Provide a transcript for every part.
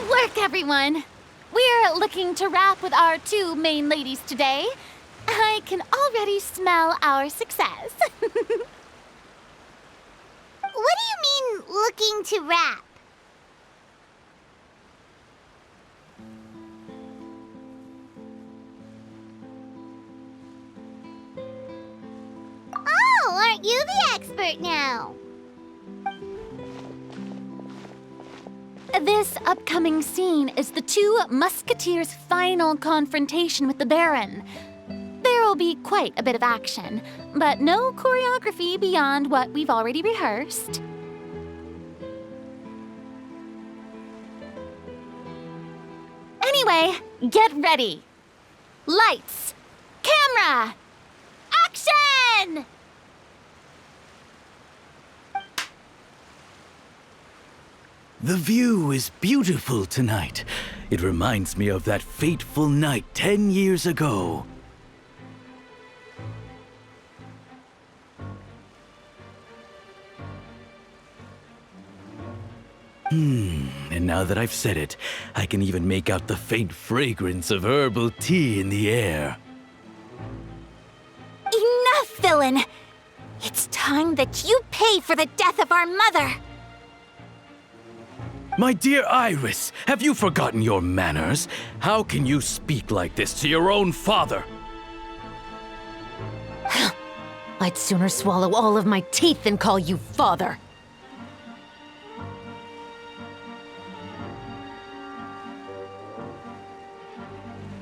work, everyone! We're looking to wrap with our two main ladies today. I can already smell our success. What do you mean, looking to wrap? Oh, aren't you the expert now? This upcoming scene is the two musketeers' final confrontation with the Baron. There will be quite a bit of action, but no choreography beyond what we've already rehearsed. Anyway, get ready. Lights, camera, action! The view is beautiful tonight. It reminds me of that fateful night 10 years ago. And now that I've said it, I can even make out the faint fragrance of herbal tea in the air. Enough, villain! It's time that you pay for the death of our mother! My dear Iris, have you forgotten your manners? How can you speak like this to your own father? I'd sooner swallow all of my teeth than call you father.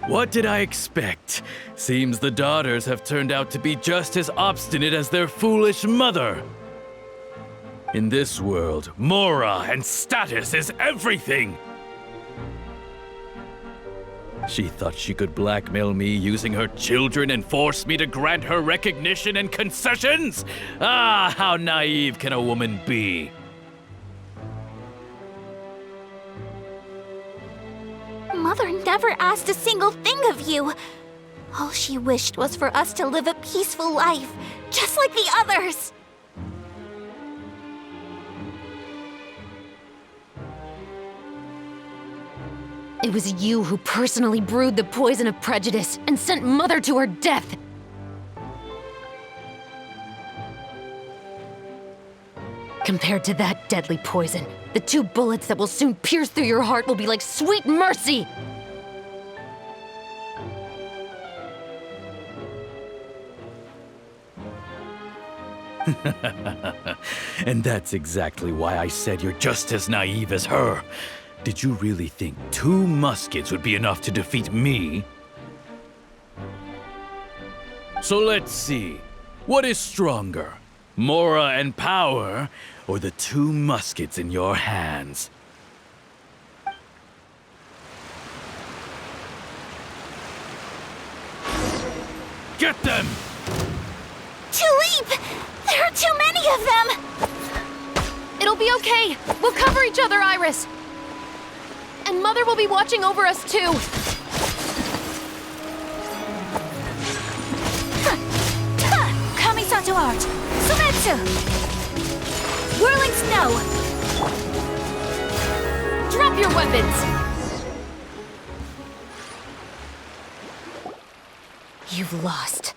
What did I expect? Seems the daughters have turned out to be just as obstinate as their foolish mother. In this world, mora and status is everything! She thought she could blackmail me using her children and force me to grant her recognition and concessions? Ah, how naive can a woman be? Mother never asked a single thing of you. All she wished was for us to live a peaceful life, just like the others. It was you who personally brewed the poison of prejudice and sent Mother to her death. Compared to that deadly poison, the two bullets that will soon pierce through your heart will be like sweet mercy! And that's exactly why I said you're just as naive as her. Did you really think 2 muskets would be enough to defeat me? So let's see. What is stronger? Mora and power, or the 2 muskets in your hands? Get them! Tulip! There are too many of them! It'll be okay! We'll cover each other, Iris! And Mother will be watching over us, too! Kamisato art! Sumetsu! Whirling snow! Drop your weapons! You've lost.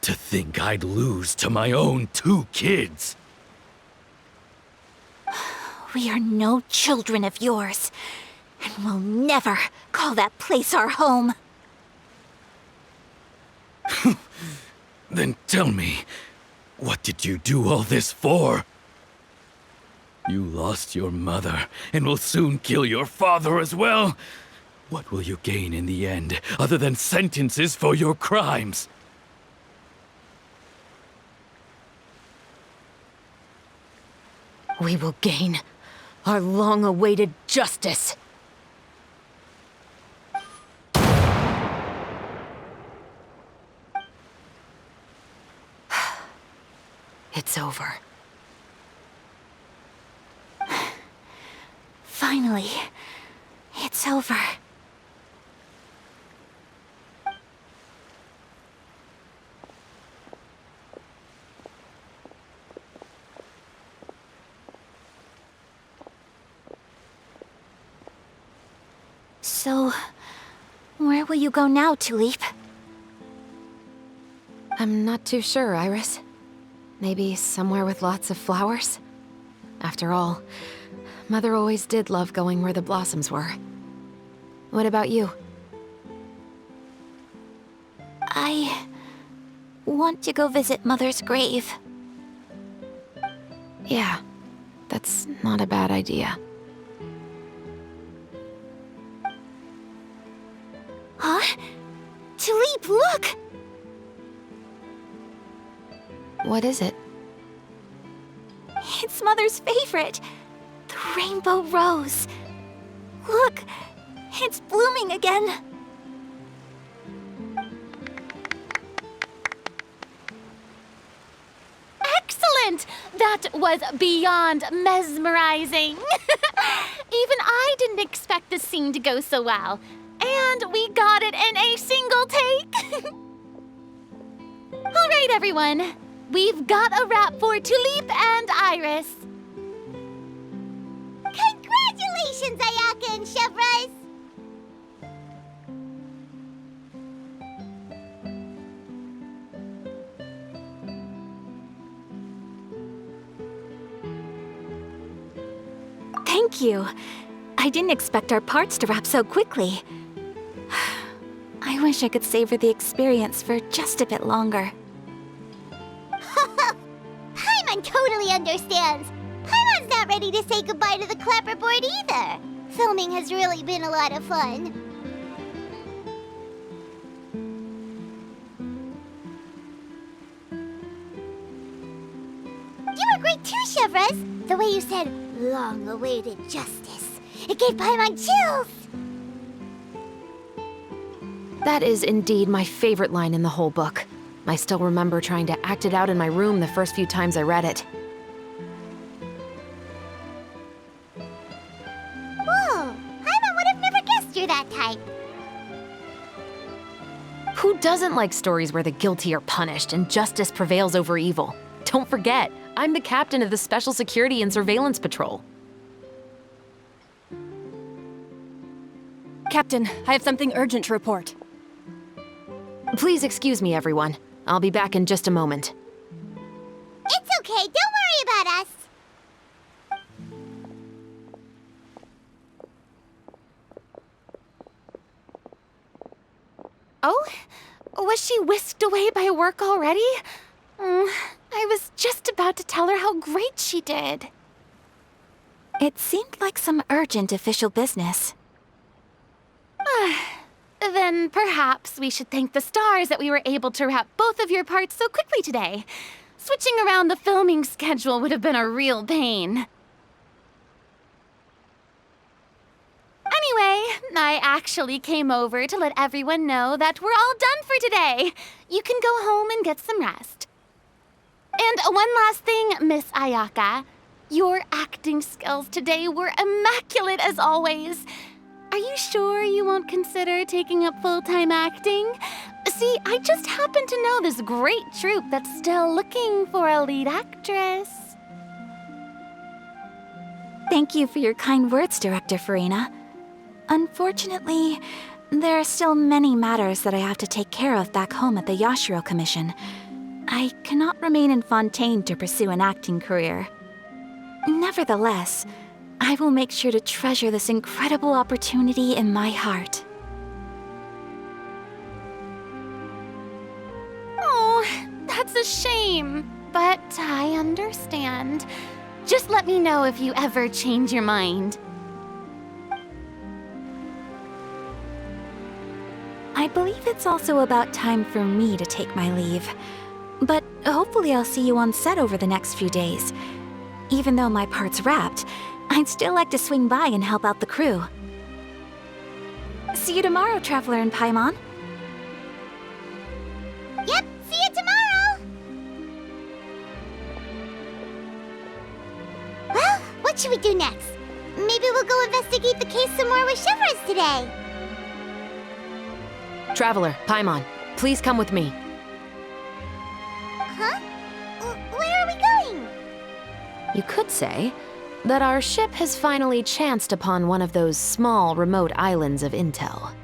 To think I'd lose to my own 2 kids! We are no children of yours, and we'll never call that place our home. Then tell me, what did you do all this for? You lost your mother, and will soon kill your father as well. What will you gain in the end, other than sentences for your crimes? We will gain our long-awaited justice. It's over. Finally, it's over. So, where will you go now, Tulip? I'm not too sure, Iris. Maybe somewhere with lots of flowers? After all, Mother always did love going where the blossoms were. What about you? I want to go visit Mother's grave. Yeah, that's not a bad idea. Huh? Tulip, look! What is it? It's Mother's favorite. The rainbow rose. Look, it's blooming again. Excellent! That was beyond mesmerizing. Even I didn't expect the scene to go so well. And we got it in a single take. All right, everyone. We've got a wrap for Tulip and Iris. Congratulations, Ayaka and Chevres! Thank you. I didn't expect our parts to wrap so quickly. I wish I could savor the experience for just a bit longer. Paimon totally understands. Paimon's not ready to say goodbye to the clapperboard either. Filming has really been a lot of fun. You were great too, Chevres. The way you said, long-awaited justice. It gave Paimon chills. That is indeed my favorite line in the whole book. I still remember trying to act it out in my room the first few times I read it. Whoa, Paimon would have never guessed you're that type. Who doesn't like stories where the guilty are punished and justice prevails over evil? Don't forget, I'm the captain of the Special Security and Surveillance Patrol. Captain, I have something urgent to report. Please excuse me, everyone. I'll be back in just a moment. It's okay, don't worry about us. Oh? Was she whisked away by work already? I was just about to tell her how great she did. It seemed like some urgent official business. Then perhaps we should thank the stars that we were able to wrap both of your parts so quickly today. Switching around the filming schedule would have been a real pain. Anyway, I actually came over to let everyone know that we're all done for today. You can go home and get some rest. And one last thing, Miss Ayaka. Your acting skills today were immaculate as always. Are you sure you won't consider taking up full-time acting? See, I just happen to know this great troupe that's still looking for a lead actress. Thank you for your kind words, Director Farina. Unfortunately, there are still many matters that I have to take care of back home at the Yashiro Commission. I cannot remain in Fontaine to pursue an acting career. Nevertheless, I will make sure to treasure this incredible opportunity in my heart. Oh, that's a shame, but I understand. Just let me know if you ever change your mind. I believe it's also about time for me to take my leave. But hopefully I'll see you on set over the next few days. Even though my part's wrapped, I'd still like to swing by and help out the crew. See you tomorrow, Traveler and Paimon. Yep, see you tomorrow! Well, what should we do next? Maybe we'll go investigate the case some more with Chevres today. Traveler, Paimon, please come with me. Huh? Where are we going? You could say, That our ship has finally chanced upon one of those small, remote islands of intel.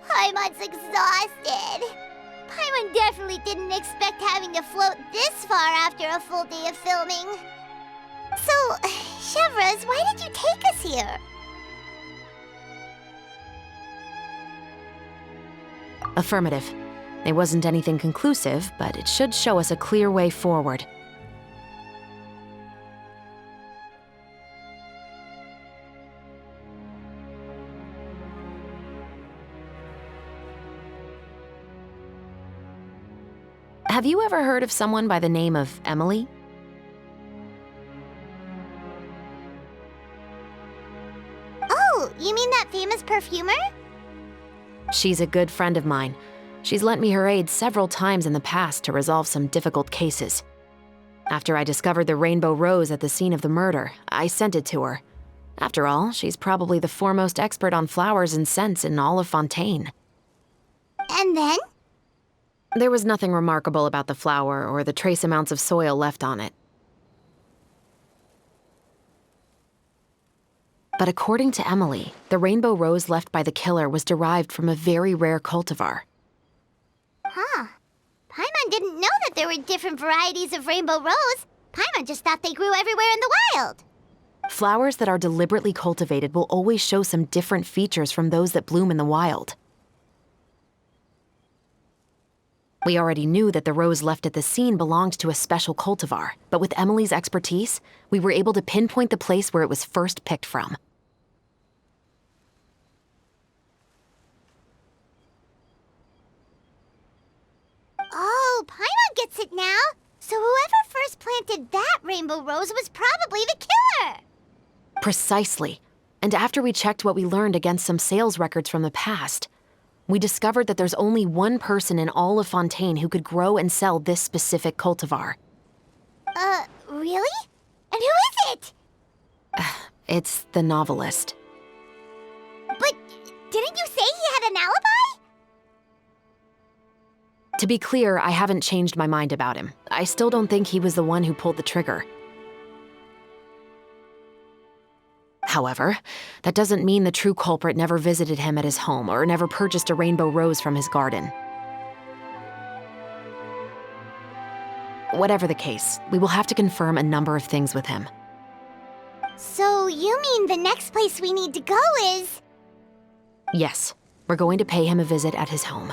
Paimon's exhausted. Paimon definitely didn't expect having to float this far after a full day of filming. So, Chevres, why did you take us here? Affirmative. It wasn't anything conclusive, but it should show us a clear way forward. Have you ever heard of someone by the name of Emily? Oh, you mean that famous perfumer? She's a good friend of mine. She's lent me her aid several times in the past to resolve some difficult cases. After I discovered the rainbow rose at the scene of the murder, I sent it to her. After all, she's probably the foremost expert on flowers and scents in all of Fontaine. And then? There was nothing remarkable about the flower or the trace amounts of soil left on it. But according to Emily, the rainbow rose left by the killer was derived from a very rare cultivar. Huh. Paimon didn't know that there were different varieties of rainbow rose. Paimon just thought they grew everywhere in the wild. Flowers that are deliberately cultivated will always show some different features from those that bloom in the wild. We already knew that the rose left at the scene belonged to a special cultivar, but with Emily's expertise, we were able to pinpoint the place where it was first picked from. Oh, Paimon gets it now. So whoever first planted that rainbow rose was probably the killer. Precisely. And after we checked what we learned against some sales records from the past, we discovered that there's only one person in all of Fontaine who could grow and sell this specific cultivar. Really? And who is it? It's the novelist. But didn't you say he had an alibi? To be clear, I haven't changed my mind about him. I still don't think he was the one who pulled the trigger. However, that doesn't mean the true culprit never visited him at his home or never purchased a rainbow rose from his garden. Whatever the case, we will have to confirm a number of things with him. So you mean the next place we need to go is... Yes, we're going to pay him a visit at his home.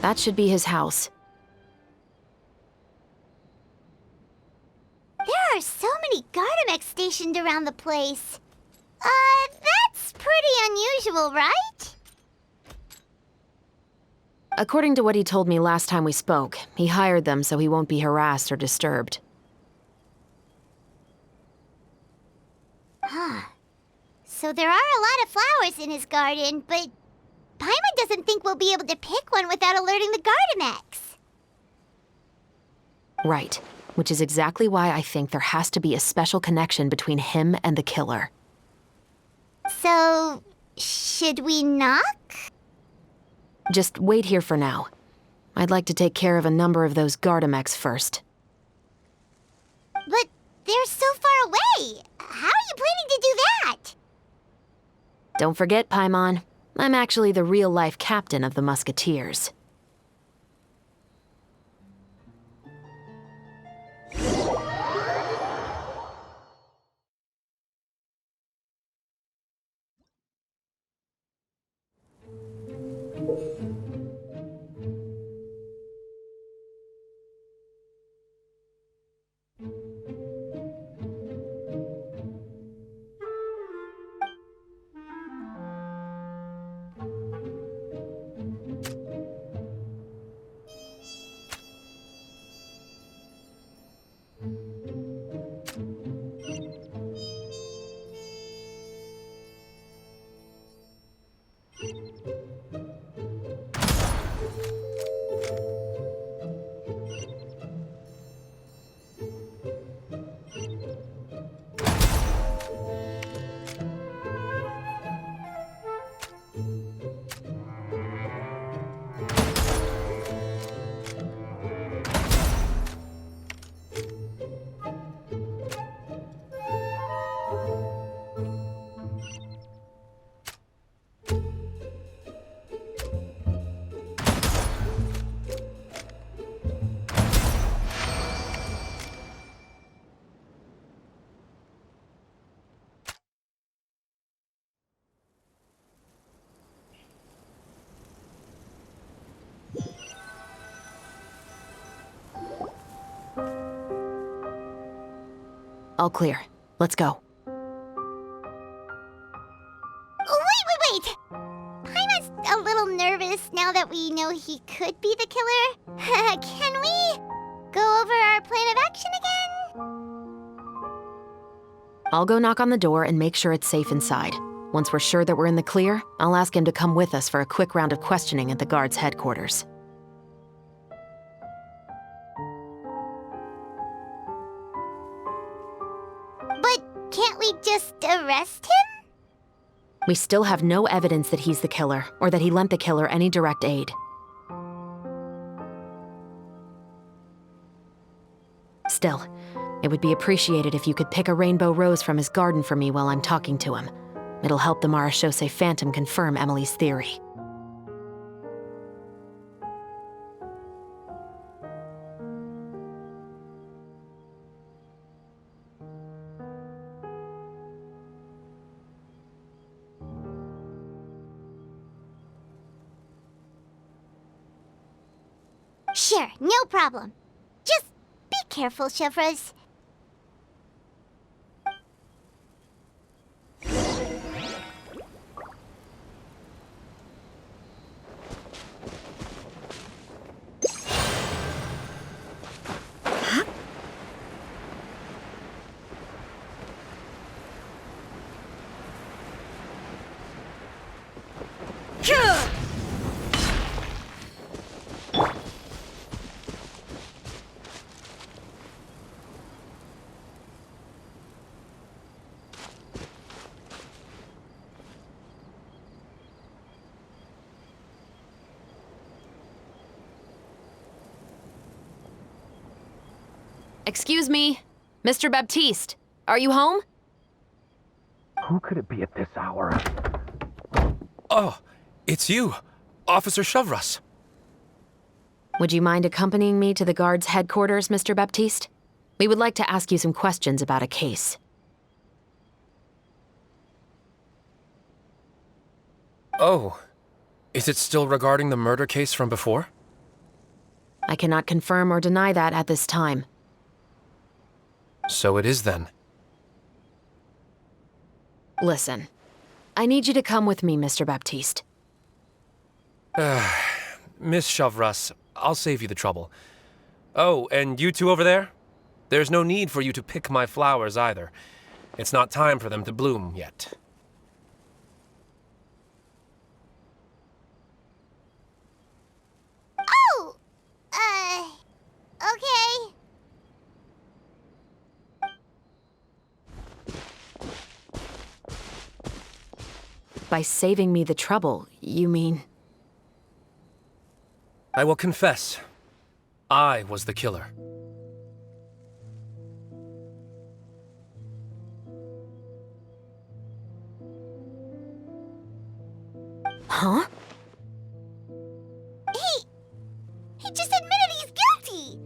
That should be his house. There are so many Gardamex stationed around the place. That's pretty unusual, right? According to what he told me last time we spoke, he hired them so he won't be harassed or disturbed. Huh. So there are a lot of flowers in his garden, but Paimon doesn't think we'll be able to pick one without alerting the Gardamex. Right, which is exactly why I think there has to be a special connection between him and the killer. So, should we knock? Just wait here for now. I'd like to take care of a number of those Gardamex first. But they're so far away. How are you planning to do that? Don't forget, Paimon, I'm actually the real-life captain of the Musketeers. All clear. Let's go. Wait! Paimon's a little nervous now that we know he could be the killer. Can we go over our plan of action again? I'll go knock on the door and make sure it's safe inside. Once we're sure that we're in the clear, I'll ask him to come with us for a quick round of questioning at the guard's headquarters. But can't we just arrest him? We still have no evidence that he's the killer, or that he lent the killer any direct aid. Still, it would be appreciated if you could pick a rainbow rose from his garden for me while I'm talking to him. It'll help the Marechaussee Phantom confirm Emily's theory. Sure, no problem. Just be careful, Chevreuse. Excuse me, Mr. Baptiste, are you home? Who could it be at this hour? Oh, it's you, Officer Chevreuse. Would you mind accompanying me to the guard's headquarters, Mr. Baptiste? We would like to ask you some questions about a case. Oh, is it still regarding the murder case from before? I cannot confirm or deny that at this time. So it is then. Listen, I need you to come with me, Mr. Baptiste. Miss Chevreuse, I'll save you the trouble. Oh, and you two over there? There's no need for you to pick my flowers either. It's not time for them to bloom yet. Oh! Okay. By saving me the trouble, you mean... I will confess. I was the killer. Huh? He just admitted he's guilty!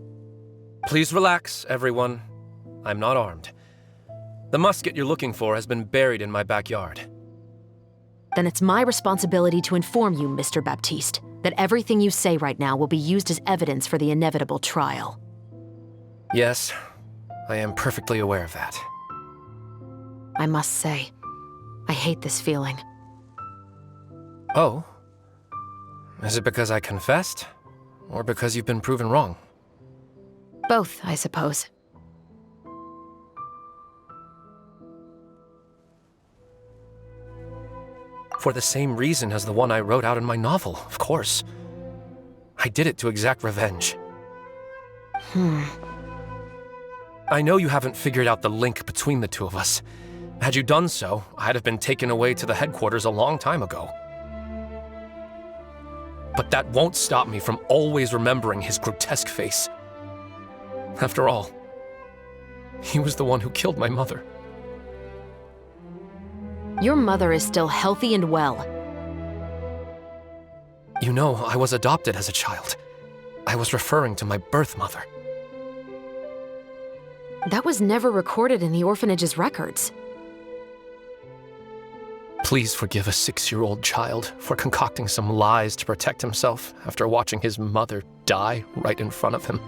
Please relax, everyone. I'm not armed. The musket you're looking for has been buried in my backyard. Then it's my responsibility to inform you, Mr. Baptiste, that everything you say right now will be used as evidence for the inevitable trial. Yes, I am perfectly aware of that. I must say, I hate this feeling. Oh? Is it because I confessed? Or because you've been proven wrong? Both, I suppose. For the same reason as the one I wrote out in my novel, of course. I did it to exact revenge. I know you haven't figured out the link between the two of us. Had you done so, I'd have been taken away to the headquarters a long time ago. But that won't stop me from always remembering his grotesque face. After all, he was the one who killed my mother. Your mother is still healthy and well. You know, I was adopted as a child. I was referring to my birth mother. That was never recorded in the orphanage's records. Please forgive a 6-year-old child for concocting some lies to protect himself after watching his mother die right in front of him.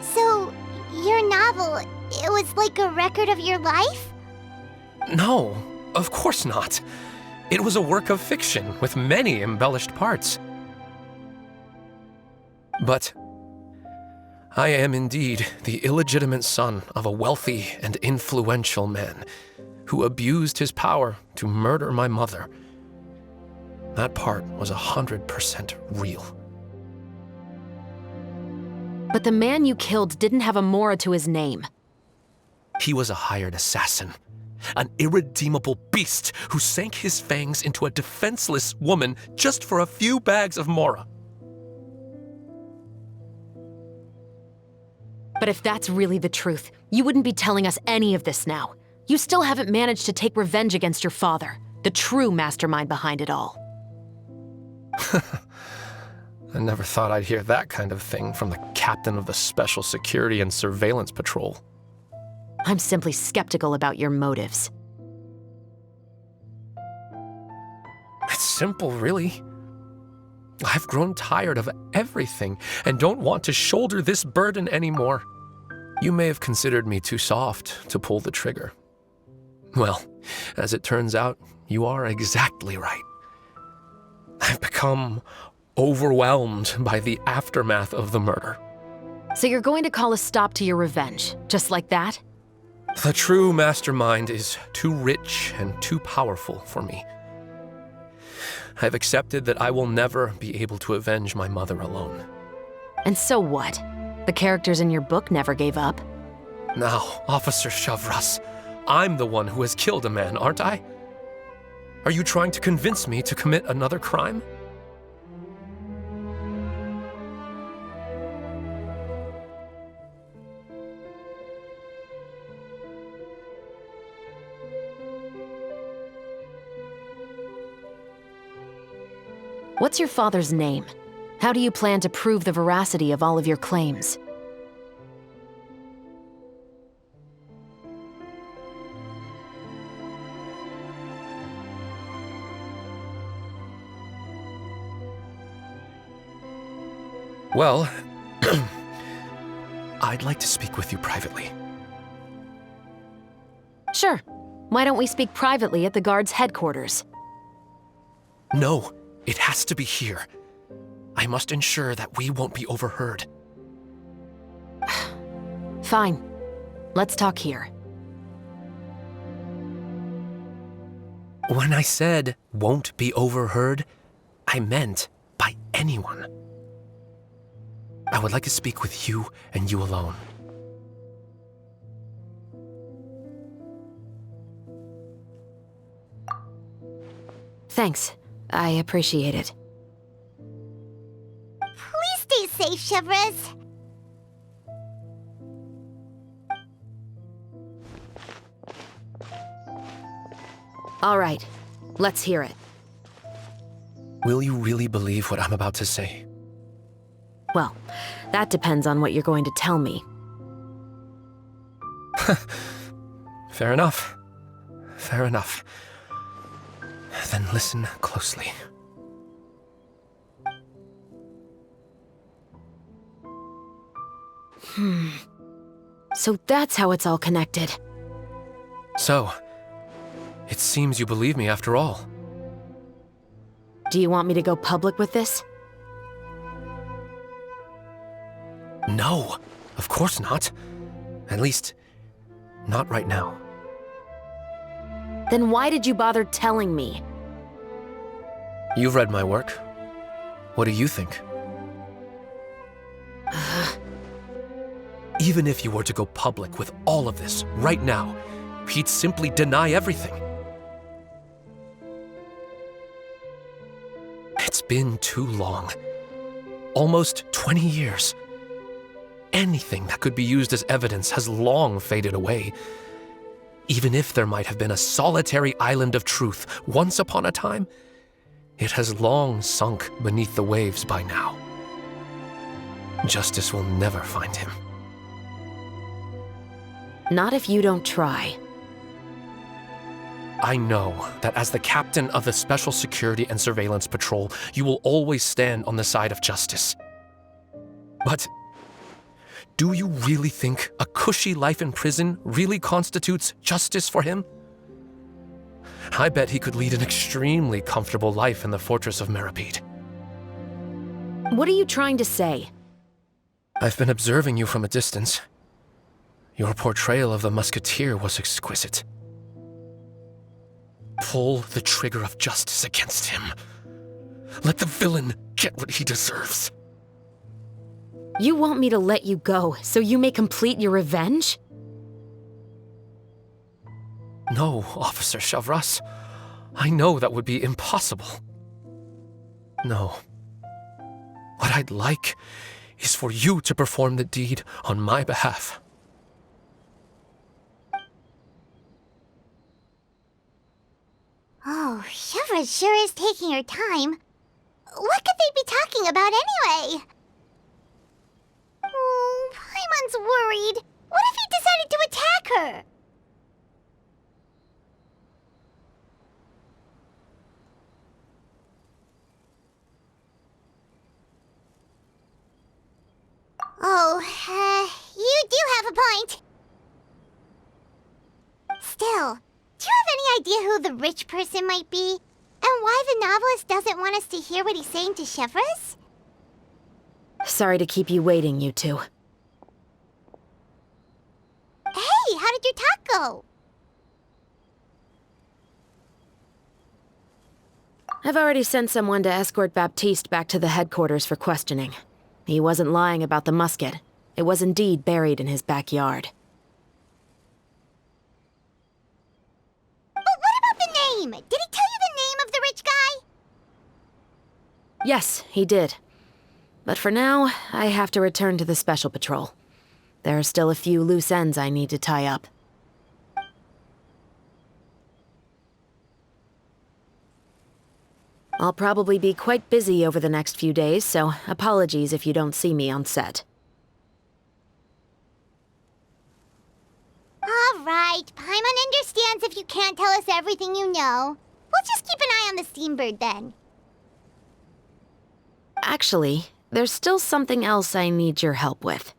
So, your novel, it was like a record of your life? No, of course not. It was a work of fiction with many embellished parts. But I am indeed the illegitimate son of a wealthy and influential man who abused his power to murder my mother. That part was 100% real. But the man you killed didn't have a Mora to his name. He was a hired assassin, an irredeemable beast who sank his fangs into a defenseless woman just for a few bags of Mora. But if that's really the truth, you wouldn't be telling us any of this now. You still haven't managed to take revenge against your father, the true mastermind behind it all. I never thought I'd hear that kind of thing from the captain of the Special Security and Surveillance Patrol. I'm simply skeptical about your motives. It's simple, really. I've grown tired of everything and don't want to shoulder this burden anymore. You may have considered me too soft to pull the trigger. Well, as it turns out, you are exactly right. I've become overwhelmed by the aftermath of the murder. So you're going to call a stop to your revenge, just like that? The true mastermind is too rich and too powerful for me. I've accepted that I will never be able to avenge my mother alone. And so what? The characters in your book never gave up? Now, Officer Chavras, I'm the one who has killed a man, aren't I? Are you trying to convince me to commit another crime? What's your father's name? How do you plan to prove the veracity of all of your claims? Well, I'd like to speak with you privately. Sure. Why don't we speak privately at the guard's headquarters? No, it has to be here. I must ensure that we won't be overheard. Fine. Let's talk here. When I said won't be overheard, I meant by anyone. I would like to speak with you and you alone. Thanks. I appreciate it. safe, Chevres. All right, let's hear it. Will you really believe what I'm about to say? Well, that depends on what you're going to tell me. Fair enough. Fair enough. Then listen closely. So that's how it's all connected. So, it seems you believe me after all. Do you want me to go public with this? No, of course not. At least, not right now. Then why did you bother telling me? You've read my work. What do you think? Even if you were to go public with all of this right now, he'd simply deny everything. It's been too long. Almost 20 years. Anything that could be used as evidence has long faded away. Even if there might have been a solitary island of truth once upon a time, it has long sunk beneath the waves by now. Justice will never find him. Not if you don't try. I know that as the captain of the Special Security and Surveillance Patrol, you will always stand on the side of justice. But do you really think a cushy life in prison really constitutes justice for him? I bet he could lead an extremely comfortable life in the fortress of Meripede. What are you trying to say? I've been observing you from a distance. Your portrayal of the musketeer was exquisite. Pull the trigger of justice against him. Let the villain get what he deserves. You want me to let you go so you may complete your revenge? No, Officer Chevres. I know that would be impossible. No. What I'd like is for you to perform the deed on my behalf. Oh, Chevres sure is taking her time. What could they be talking about anyway? Oh, Paimon's worried. What if he decided to attack her? Oh, you do have a point. Still, do you have any idea who the rich person might be? And why the novelist doesn't want us to hear what he's saying to Chevres? Sorry to keep you waiting, you two. Hey, how did your talk go? I've already sent someone to escort Baptiste back to the headquarters for questioning. He wasn't lying about the musket. It was indeed buried in his backyard. But what about the name? Did he tell you the name of the rich guy? Yes, he did. But for now, I have to return to the Special Patrol. There are still a few loose ends I need to tie up. I'll probably be quite busy over the next few days, so apologies if you don't see me on set. All right, Paimon understands if you can't tell us everything you know. We'll just keep an eye on the Steambird then. Actually, there's still something else I need your help with.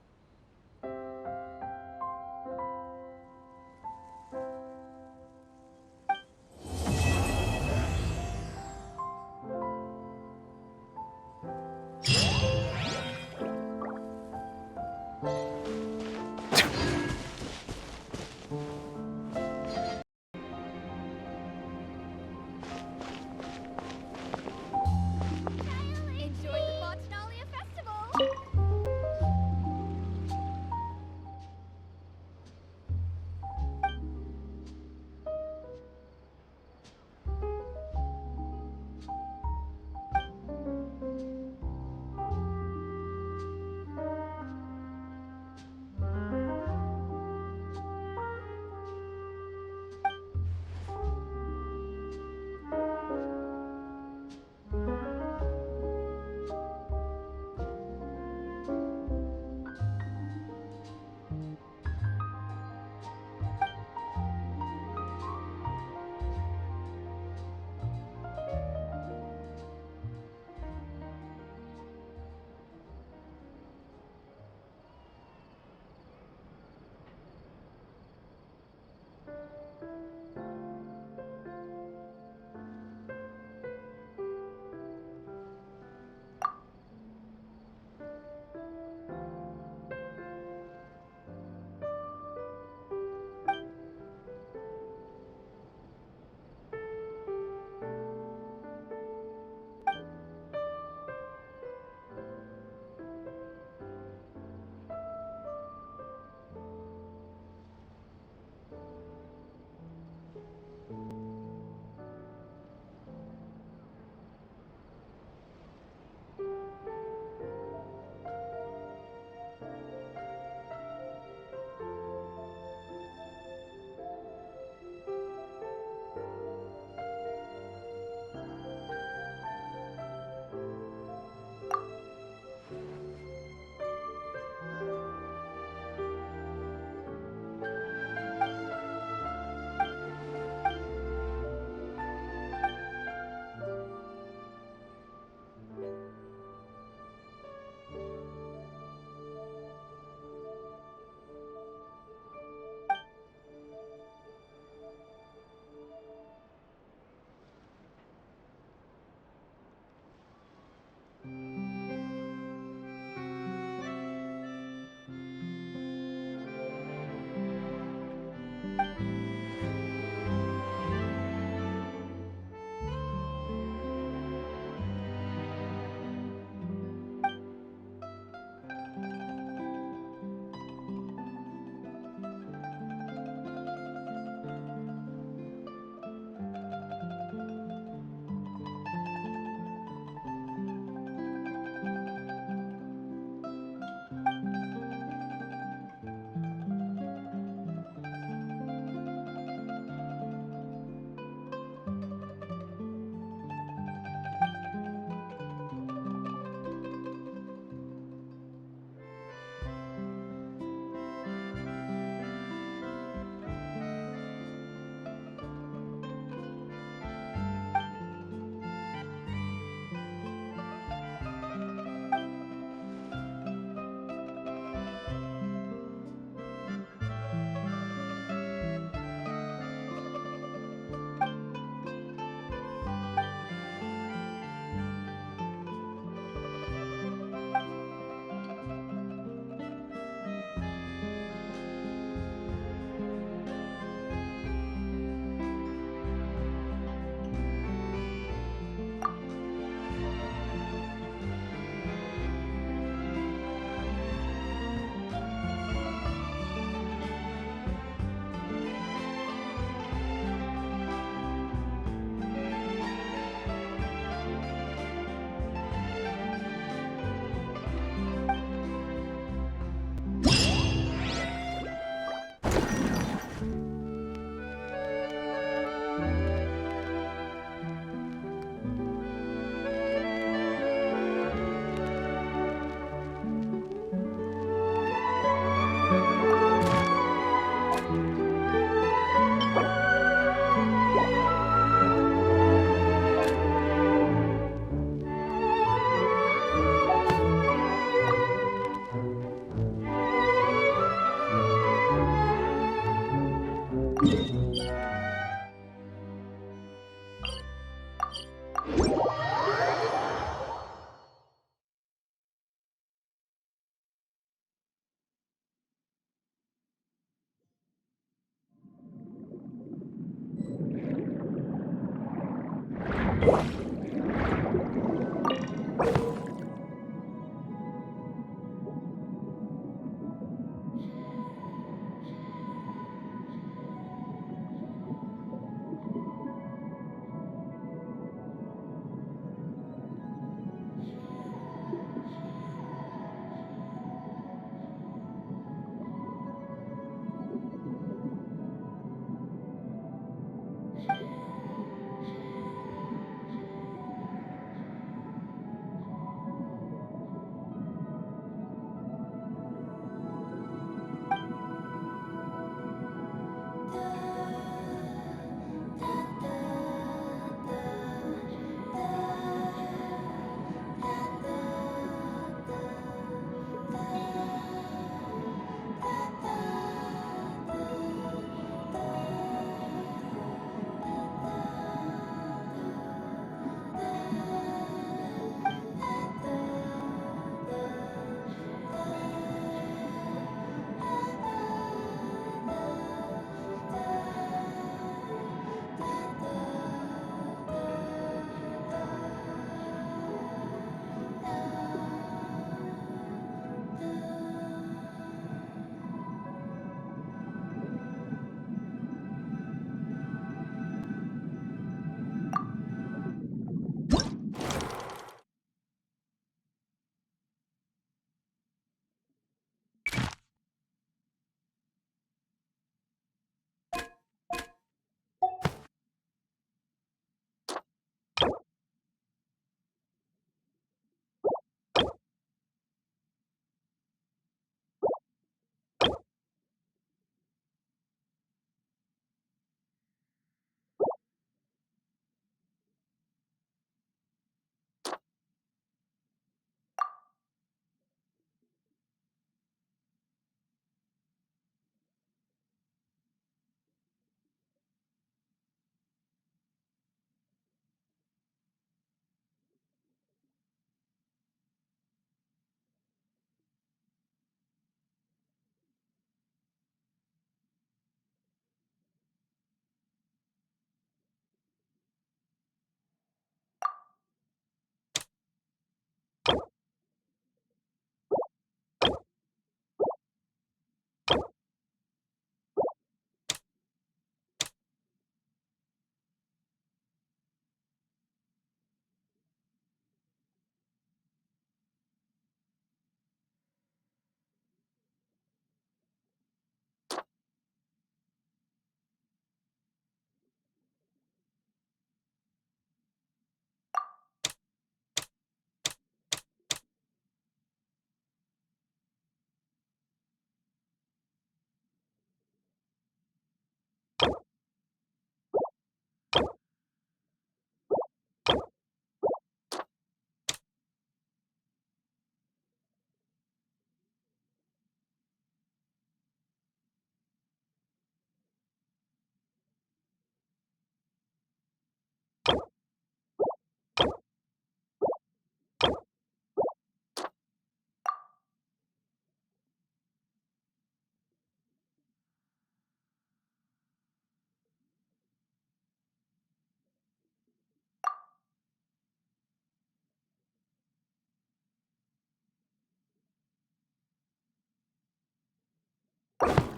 Huh?